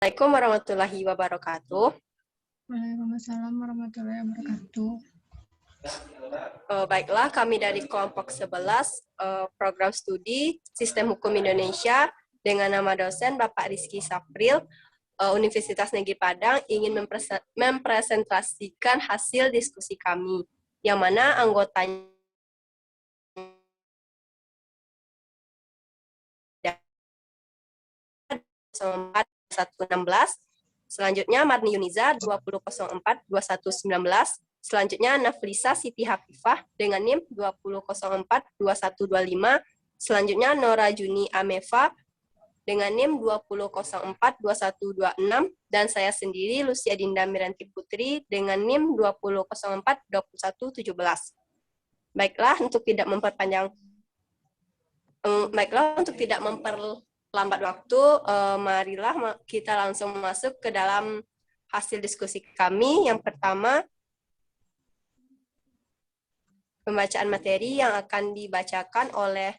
Assalamualaikum warahmatullahi wabarakatuh. Waalaikumsalam warahmatullahi wabarakatuh. Baiklah, kami dari kelompok 11 program studi Sistem Hukum Indonesia dengan nama dosen Bapak Rizky Sapril, Universitas Negeri Padang ingin mempresentasikan hasil diskusi kami, yang mana anggotanya 4.116, selanjutnya Marni Yuniza 20.04.21.19, selanjutnya Naflisa Siti Hafifah dengan NIM 20.04.2125, selanjutnya Nora Juni Ameva dengan NIM 20.04.2126, dan saya sendiri Lucia Dinda Miranti Putri dengan NIM 20.04.2117. Baiklah, untuk tidak memperlambat waktu, marilah kita langsung masuk ke dalam hasil diskusi kami. Yang pertama, pembacaan materi yang akan dibacakan oleh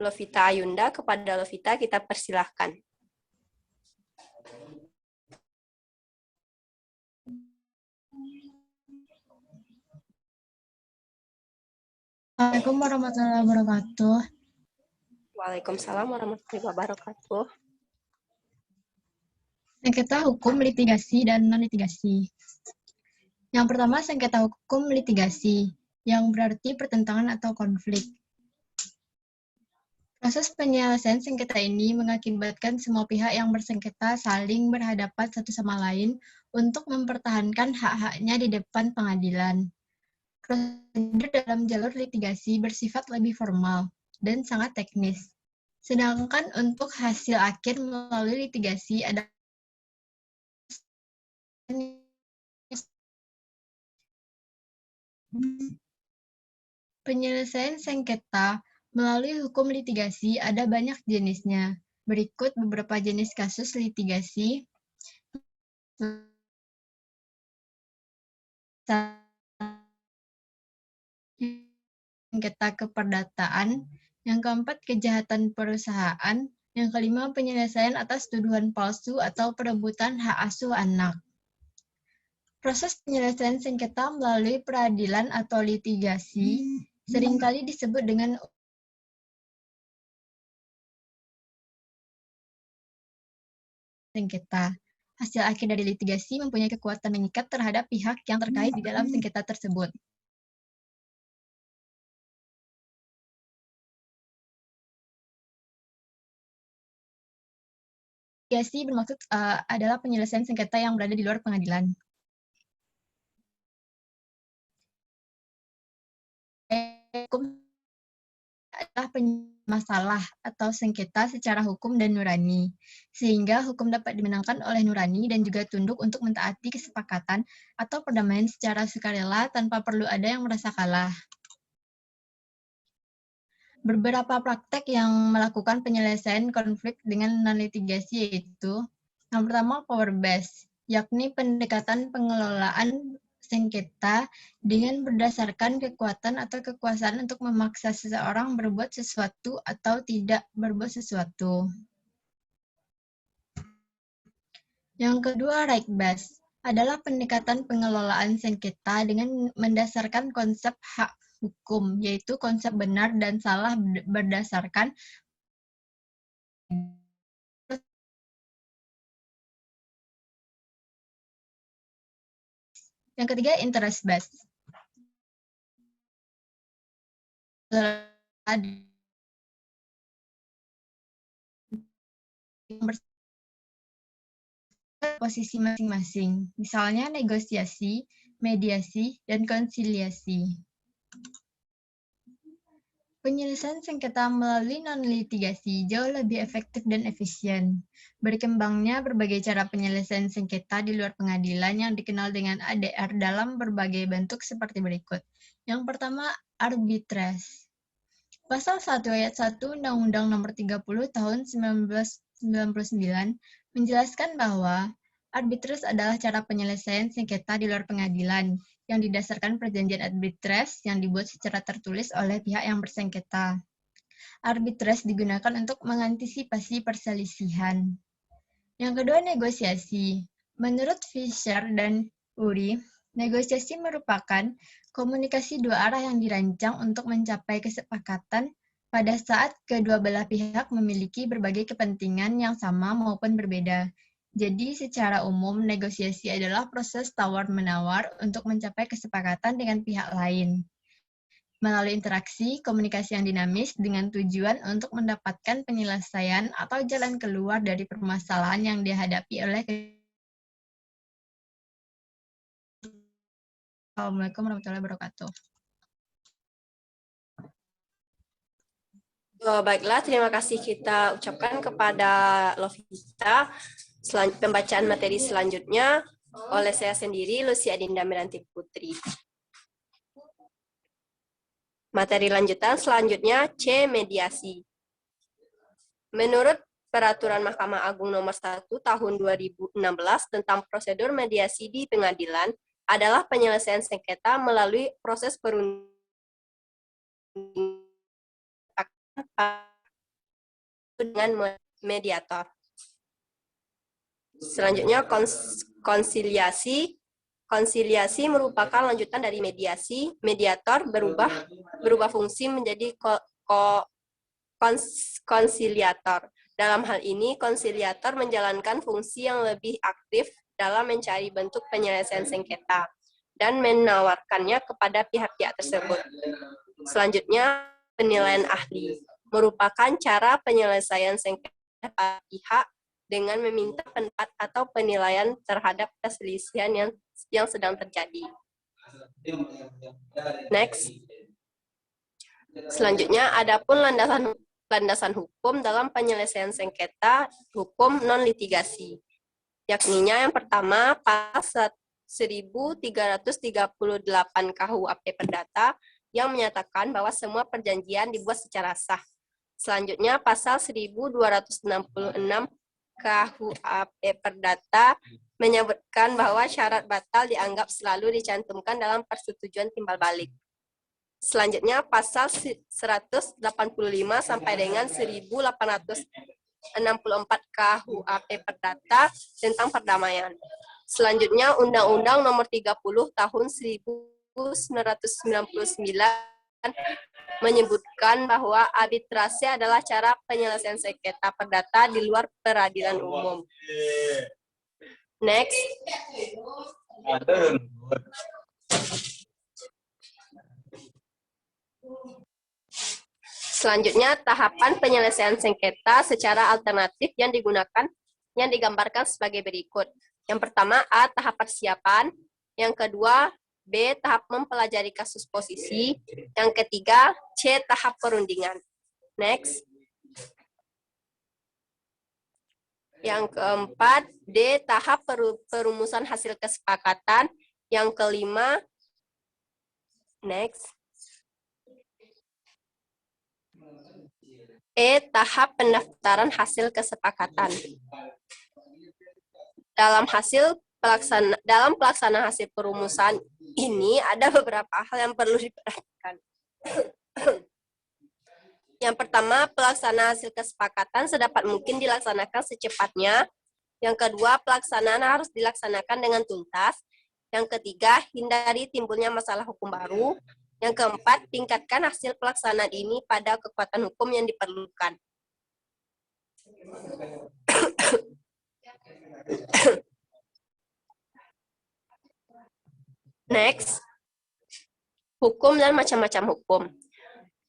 Lovita Ayunda. Kepada Lovita, kita persilahkan. Assalamualaikum warahmatullahi wabarakatuh. Waalaikumsalam warahmatullahi wabarakatuh. Sengketa hukum litigasi dan non-litigasi. Yang pertama, sengketa hukum litigasi, yang berarti pertentangan atau konflik. Proses penyelesaian sengketa ini mengakibatkan semua pihak yang bersengketa saling berhadapan satu sama lain untuk mempertahankan hak-haknya di depan pengadilan. Prosedur dalam jalur litigasi bersifat lebih formal dan sangat teknis. Sedangkan untuk hasil akhir melalui litigasi ada penyelesaian sengketa melalui hukum litigasi ada banyak jenisnya. Berikut beberapa jenis kasus litigasi. Sengketa keperdataan, yang keempat kejahatan perusahaan, yang kelima penyelesaian atas tuduhan palsu atau perebutan hak asuh anak. Proses penyelesaian sengketa melalui peradilan atau litigasi seringkali disebut dengan sengketa. Hasil akhir dari litigasi mempunyai kekuatan mengikat terhadap pihak yang terkait di dalam sengketa tersebut. Litigasi bermaksud adalah penyelesaian sengketa yang berada di luar pengadilan. Hukum adalah masalah atau sengketa secara hukum dan nurani, sehingga hukum dapat dimenangkan oleh nurani dan juga tunduk untuk mentaati kesepakatan atau perdamaian secara sukarela tanpa perlu ada yang merasa kalah. Beberapa praktek yang melakukan penyelesaian konflik dengan non-litigasi yaitu, yang pertama power based, yakni pendekatan pengelolaan sengketa dengan berdasarkan kekuatan atau kekuasaan untuk memaksa seseorang berbuat sesuatu atau tidak berbuat sesuatu. Yang kedua, right based adalah pendekatan pengelolaan sengketa dengan mendasarkan konsep hak hukum, yaitu konsep benar dan salah berdasarkan yang ketiga, interest based. Posisi masing-masing, misalnya negosiasi, mediasi, dan konsiliasi. Penyelesaian sengketa melalui non-litigasi jauh lebih efektif dan efisien. Berkembangnya berbagai cara penyelesaian sengketa di luar pengadilan yang dikenal dengan ADR dalam berbagai bentuk seperti berikut. Yang pertama, arbitrase. Pasal 1 ayat 1 Undang-Undang Nomor 30 Tahun 1999 menjelaskan bahwa arbitrase adalah cara penyelesaian sengketa di luar pengadilan yang didasarkan perjanjian arbitrase yang dibuat secara tertulis oleh pihak yang bersengketa. Arbitrase digunakan untuk mengantisipasi perselisihan. Yang kedua, negosiasi. Menurut Fisher dan Uri, negosiasi merupakan komunikasi dua arah yang dirancang untuk mencapai kesepakatan pada saat kedua belah pihak memiliki berbagai kepentingan yang sama maupun berbeda. Jadi, secara umum, negosiasi adalah proses tawar-menawar untuk mencapai kesepakatan dengan pihak lain. Melalui interaksi, komunikasi yang dinamis dengan tujuan untuk mendapatkan penyelesaian atau jalan keluar dari permasalahan yang dihadapi oleh. Assalamualaikum warahmatullahi wabarakatuh. Baiklah, terima kasih kita ucapkan kepada Lovita. Pembacaan materi selanjutnya oleh saya sendiri, Lucia Dinda Miranti Putri. Materi lanjutan selanjutnya C. Mediasi. Menurut Peraturan Mahkamah Agung Nomor 1 Tahun 2016 tentang prosedur mediasi di pengadilan adalah penyelesaian sengketa melalui proses perundingan dengan mediator. Selanjutnya konsiliasi. Konsiliasi merupakan lanjutan dari mediasi. Mediator berubah fungsi menjadi konsiliator. Dalam hal ini, konsiliator menjalankan fungsi yang lebih aktif dalam mencari bentuk penyelesaian sengketa dan menawarkannya kepada pihak-pihak tersebut. Selanjutnya, penilaian ahli merupakan cara penyelesaian sengketa pihak dengan meminta pendapat atau penilaian terhadap perselisihan yang sedang terjadi. Next. Selanjutnya, adapun landasan hukum dalam penyelesaian sengketa hukum non-litigasi. Yakninya yang pertama, pasal 1338 KUHP Perdata yang menyatakan bahwa semua perjanjian dibuat secara sah. Selanjutnya, pasal 1266 KUHP Perdata menyebutkan bahwa syarat batal dianggap selalu dicantumkan dalam persetujuan timbal balik. Selanjutnya, pasal 185 sampai dengan 1864 KUHP Perdata tentang perdamaian. Selanjutnya, Undang-Undang Nomor 30 Tahun 1999 menyebutkan bahwa arbitrase adalah cara penyelesaian sengketa perdata di luar peradilan umum. Next. Selanjutnya, tahapan penyelesaian sengketa secara alternatif yang digambarkan sebagai berikut. Yang pertama, A. Tahap persiapan. Yang kedua, B. Tahap mempelajari kasus posisi. Yang ketiga, C. Tahap perundingan. Next. Yang keempat, D. Tahap perumusan hasil kesepakatan. Yang kelima, next. E. Tahap pendaftaran hasil kesepakatan. Dalam pelaksanaan hasil perumusan ini ada beberapa hal yang perlu diperhatikan. Yang pertama, pelaksanaan hasil kesepakatan sedapat mungkin dilaksanakan secepatnya. Yang kedua, pelaksanaan harus dilaksanakan dengan tuntas. Yang ketiga, hindari timbulnya masalah hukum baru. Yang keempat, tingkatkan hasil pelaksanaan ini pada kekuatan hukum yang diperlukan. Next, hukum dan macam-macam hukum.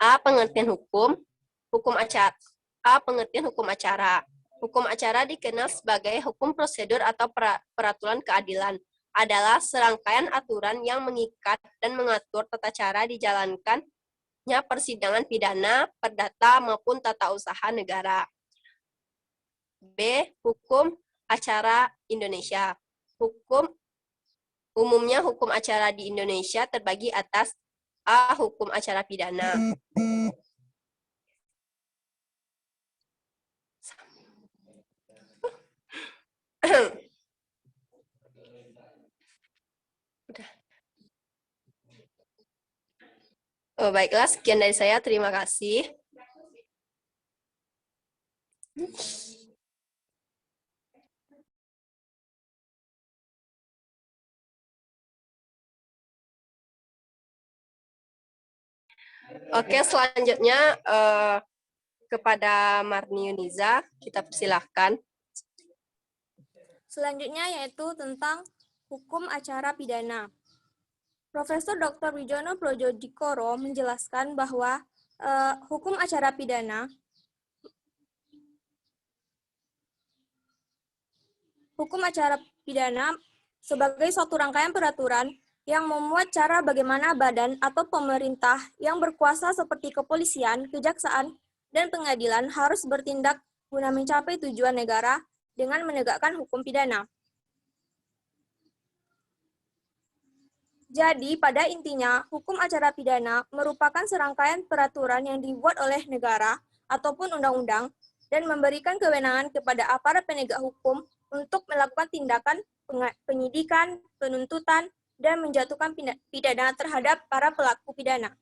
A. Pengertian hukum. Hukum acara. A. Pengertian hukum acara. Hukum acara dikenal sebagai hukum prosedur atau peraturan keadilan. Adalah serangkaian aturan yang mengikat dan mengatur tata cara dijalankannya persidangan pidana, perdata, maupun tata usaha negara. B. Hukum acara Indonesia. Umumnya hukum acara di Indonesia terbagi atas A. Hukum acara pidana. Baiklah, sekian dari saya. Terima kasih. Oke, selanjutnya kepada Marni Yuniza, kita persilahkan. Selanjutnya yaitu tentang hukum acara pidana. Profesor Dr. Wijono Projodikoro menjelaskan bahwa hukum acara pidana sebagai suatu rangkaian peraturan yang memuat cara bagaimana badan atau pemerintah yang berkuasa seperti kepolisian, kejaksaan, dan pengadilan harus bertindak guna mencapai tujuan negara dengan menegakkan hukum pidana. Jadi, pada intinya, hukum acara pidana merupakan serangkaian peraturan yang dibuat oleh negara ataupun undang-undang dan memberikan kewenangan kepada aparat penegak hukum untuk melakukan tindakan penyidikan, penuntutan, dan menjatuhkan pidana terhadap para pelaku pidana.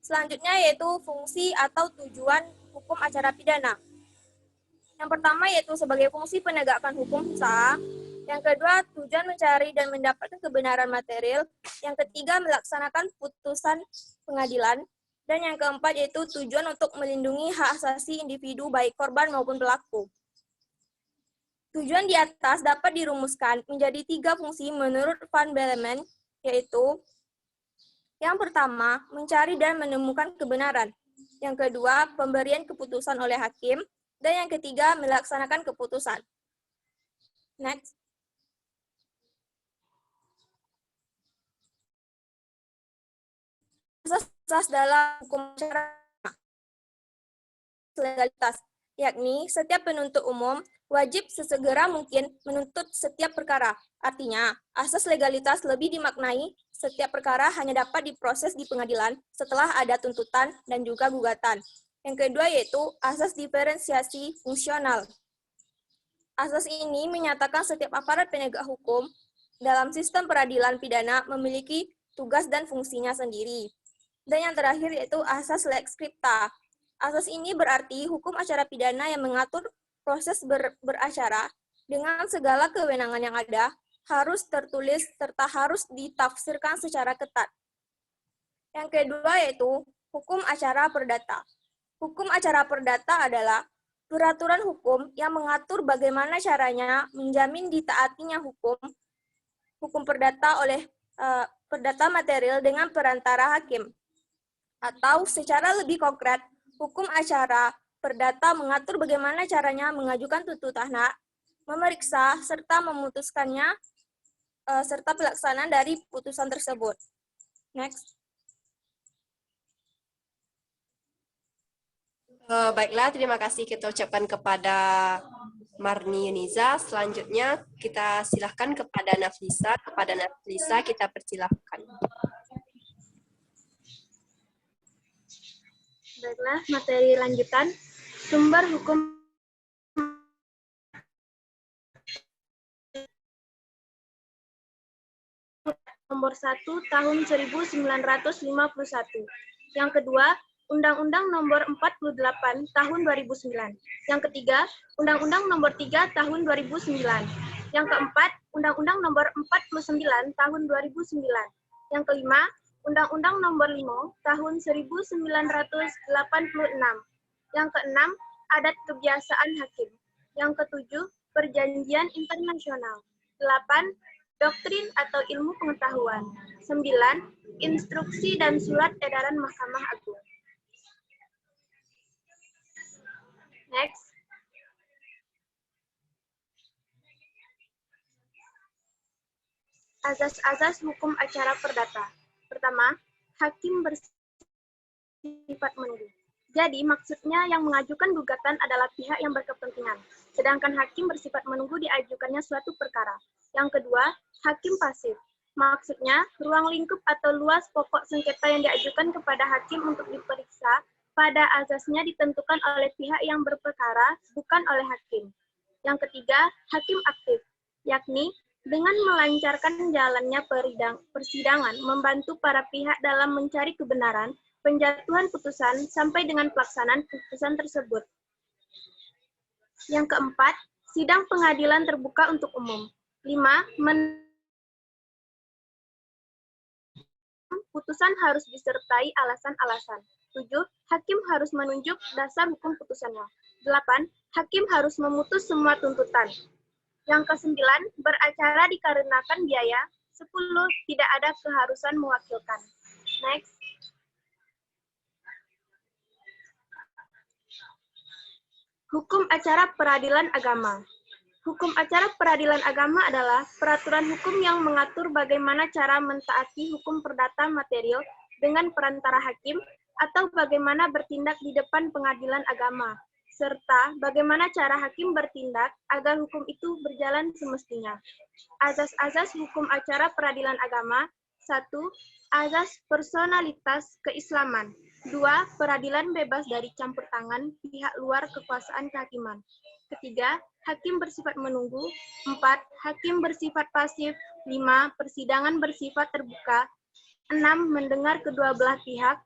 Selanjutnya yaitu fungsi atau tujuan hukum acara pidana. Yang pertama yaitu sebagai fungsi penegakan hukum usaha. Yang kedua, tujuan mencari dan mendapatkan kebenaran material. Yang ketiga, melaksanakan putusan pengadilan. Dan yang keempat yaitu tujuan untuk melindungi hak asasi individu baik korban maupun pelaku. Tujuan di atas dapat dirumuskan menjadi 3 fungsi menurut Van Belemen, yaitu yang pertama, mencari dan menemukan kebenaran. Yang kedua, pemberian keputusan oleh hakim. Dan yang ketiga, melaksanakan keputusan. Next. Asas dalam hukum acara legalitas, yakni setiap penuntut umum wajib sesegera mungkin menuntut setiap perkara. Artinya, asas legalitas lebih dimaknai setiap perkara hanya dapat diproses di pengadilan setelah ada tuntutan dan juga gugatan. Yang kedua yaitu asas diferensiasi fungsional. Asas ini menyatakan setiap aparat penegak hukum dalam sistem peradilan pidana memiliki tugas dan fungsinya sendiri. Dan yang terakhir yaitu asas lex scripta. Asas ini berarti hukum acara pidana yang mengatur proses beracara dengan segala kewenangan yang ada harus tertulis serta harus ditafsirkan secara ketat. Yang kedua yaitu hukum acara perdata. Hukum acara perdata adalah peraturan hukum yang mengatur bagaimana caranya menjamin ditaatinya hukum perdata oleh perdata material dengan perantara hakim. Atau secara lebih konkret, hukum acara perdata mengatur bagaimana caranya mengajukan tuntutan hak, memeriksa, serta memutuskannya, serta pelaksanaan dari putusan tersebut. Next. Baiklah, terima kasih kita ucapkan kepada Marni Yuniza. Selanjutnya kita silahkan kepada Naflisa. Kepada Naflisa kita persilahkan. Baiklah, materi lanjutan. Sumber hukum nomor 1 tahun 1951. Yang kedua, Undang-Undang nomor 48 tahun 2009. Yang ketiga, Undang-Undang nomor 3 tahun 2009. Yang keempat, Undang-Undang nomor 49 tahun 2009. Yang kelima, Undang-Undang nomor 5 tahun 1986. Yang keenam, Adat Kebiasaan Hakim. Yang ketujuh, Perjanjian Internasional. 8. Doktrin atau ilmu pengetahuan. 9. Instruksi dan surat edaran Mahkamah Agung. Next. Asas-asas hukum acara perdata. Pertama, hakim bersifat menunggu. Jadi, maksudnya yang mengajukan gugatan adalah pihak yang berkepentingan, sedangkan hakim bersifat menunggu diajukannya suatu perkara. Yang kedua, hakim pasif. Maksudnya, ruang lingkup atau luas pokok sengketa yang diajukan kepada hakim untuk diperiksa pada asasnya ditentukan oleh pihak yang berperkara, bukan oleh hakim. Yang ketiga, hakim aktif, yakni dengan melancarkan jalannya persidangan, membantu para pihak dalam mencari kebenaran, penjatuhan putusan, sampai dengan pelaksanaan putusan tersebut. Yang keempat, sidang pengadilan terbuka untuk umum. 5. putusan harus disertai alasan-alasan. 7. Hakim harus menunjuk dasar hukum putusannya. 8. Hakim harus memutus semua tuntutan. Yang ke-9, beracara dikarenakan biaya. 10. Tidak ada keharusan mewakilkan. Next. Hukum acara peradilan agama. Hukum acara peradilan agama adalah peraturan hukum yang mengatur bagaimana cara mentaati hukum perdata material dengan perantara hakim atau bagaimana bertindak di depan pengadilan agama, serta bagaimana cara hakim bertindak agar hukum itu berjalan semestinya. Azas-azas hukum acara peradilan agama. 1. Azas personalitas keislaman. 2. Peradilan bebas dari campur tangan pihak luar kekuasaan kehakiman. Ketiga, hakim bersifat menunggu. 4. Hakim bersifat pasif. 5. Persidangan bersifat terbuka. 6. Mendengar kedua belah pihak.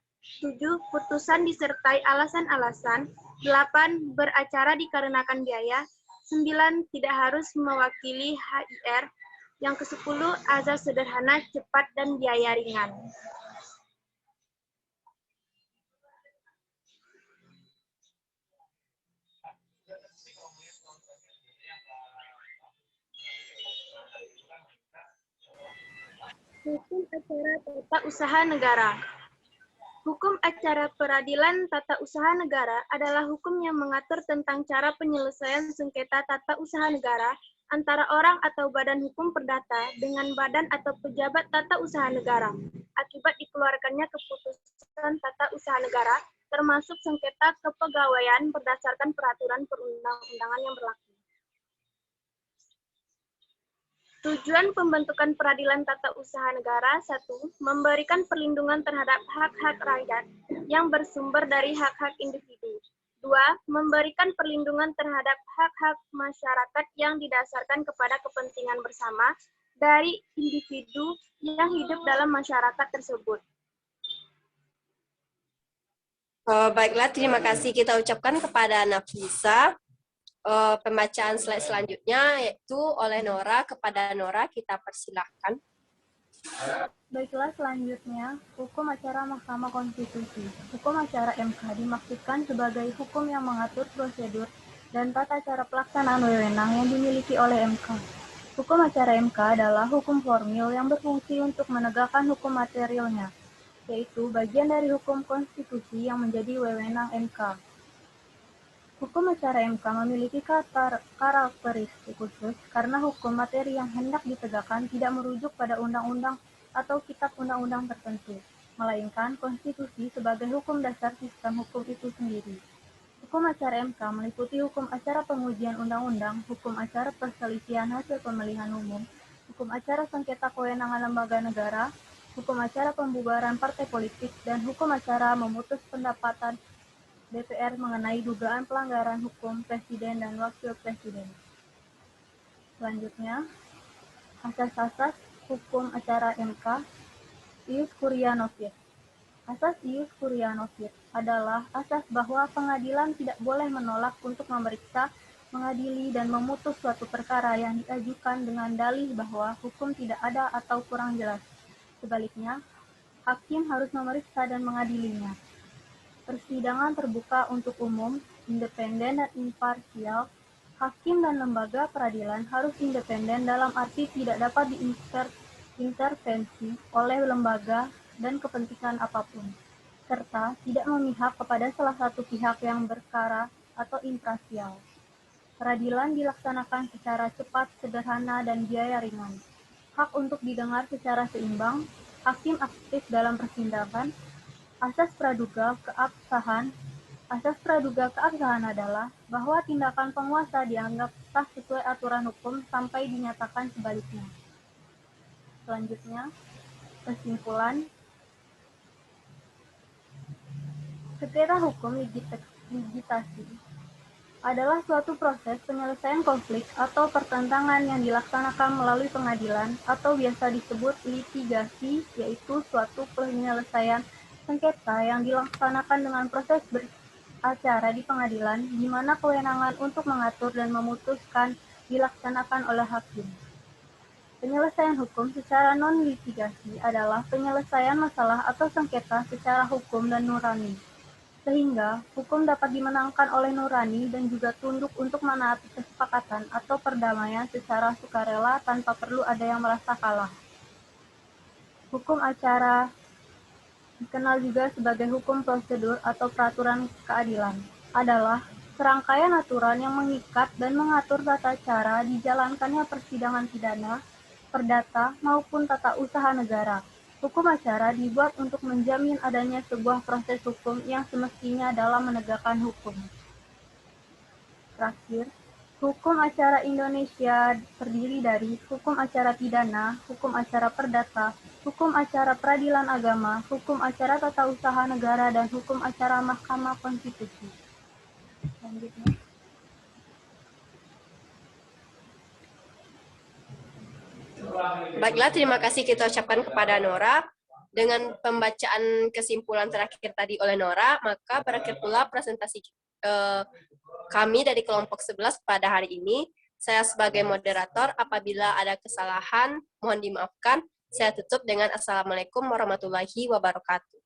7. Putusan disertai alasan-alasan. 8. Beracara dikarenakan biaya. 9. Tidak harus mewakili HIR. Yang ke-10, azas sederhana, cepat, dan biaya ringan. Hukum acara tata usaha negara. Hukum acara peradilan tata usaha negara adalah hukum yang mengatur tentang cara penyelesaian sengketa tata usaha negara antara orang atau badan hukum perdata dengan badan atau pejabat tata usaha negara akibat dikeluarkannya keputusan tata usaha negara, termasuk sengketa kepegawaian berdasarkan peraturan perundang-undangan yang berlaku. Tujuan pembentukan peradilan tata usaha negara. 1. Memberikan perlindungan terhadap hak-hak rakyat yang bersumber dari hak-hak individu. 2. Memberikan perlindungan terhadap hak-hak masyarakat yang didasarkan kepada kepentingan bersama dari individu yang hidup dalam masyarakat tersebut. Baiklah, terima kasih kita ucapkan kepada Nafisa. Pembacaan slide selanjutnya yaitu oleh Nora. Kepada Nora kita persilahkan. Baiklah, selanjutnya hukum acara Mahkamah Konstitusi. Hukum acara MK dimaksudkan sebagai hukum yang mengatur prosedur dan tata cara pelaksanaan wewenang yang dimiliki oleh MK. Hukum acara MK adalah hukum formil yang berfungsi untuk menegakkan hukum materialnya, yaitu bagian dari hukum konstitusi yang menjadi wewenang MK. Hukum acara MK memiliki karakteristik khusus karena hukum materi yang hendak ditegakkan tidak merujuk pada undang-undang atau kitab undang-undang tertentu, melainkan konstitusi sebagai hukum dasar sistem hukum itu sendiri. Hukum acara MK meliputi hukum acara pengujian undang-undang, hukum acara perselisihan hasil pemilihan umum, hukum acara sengketa kewenangan lembaga negara, hukum acara pembubaran partai politik, dan hukum acara memutus pendapatan DPR mengenai dugaan pelanggaran hukum Presiden dan Wakil Presiden. Selanjutnya, asas-asas hukum acara MK, ius curia nocet. Asas ius curia nocet adalah asas bahwa pengadilan tidak boleh menolak untuk memeriksa, mengadili, dan memutus suatu perkara yang diajukan dengan dalih bahwa hukum tidak ada atau kurang jelas. Sebaliknya, hakim harus memeriksa dan mengadilinya. Persidangan terbuka untuk umum, independen dan imparsial. Hakim dan lembaga peradilan harus independen dalam arti tidak dapat diintervensi oleh lembaga dan kepentingan apapun, serta tidak memihak kepada salah satu pihak yang berkara atau imparsial. Peradilan dilaksanakan secara cepat, sederhana, dan biaya ringan. Hak untuk didengar secara seimbang, hakim aktif dalam persidangan. Asas praduga keabsahan. Asas praduga keabsahan adalah bahwa tindakan penguasa dianggap sah sesuai aturan hukum sampai dinyatakan sebaliknya. Selanjutnya, kesimpulan. Sengketa hukum ligitasi adalah suatu proses penyelesaian konflik atau pertentangan yang dilaksanakan melalui pengadilan atau biasa disebut litigasi, yaitu suatu penyelesaian sengketa yang dilaksanakan dengan proses beracara di pengadilan, di mana kewenangan untuk mengatur dan memutuskan dilaksanakan oleh hakim. Penyelesaian hukum secara non-litigasi adalah penyelesaian masalah atau sengketa secara hukum dan nurani, sehingga hukum dapat dimenangkan oleh nurani dan juga tunduk untuk menaati kesepakatan atau perdamaian secara sukarela tanpa perlu ada yang merasa kalah. Hukum acara dikenal juga sebagai hukum prosedur atau peraturan keadilan, adalah serangkaian aturan yang mengikat dan mengatur tata cara dijalankannya persidangan pidana, perdata, maupun tata usaha negara. Hukum acara dibuat untuk menjamin adanya sebuah proses hukum yang semestinya dalam menegakkan hukum. Terakhir, hukum acara Indonesia terdiri dari hukum acara pidana, hukum acara perdata, hukum acara peradilan agama, hukum acara tata usaha negara, dan hukum acara Mahkamah Konstitusi. Selanjutnya. Baiklah, terima kasih kita ucapkan kepada Nora. Dengan pembacaan kesimpulan terakhir tadi oleh Nora, maka berakhir pula presentasi kami dari kelompok 11 pada hari ini. Saya sebagai moderator, apabila ada kesalahan, mohon dimaafkan. Saya tutup dengan Assalamualaikum warahmatullahi wabarakatuh.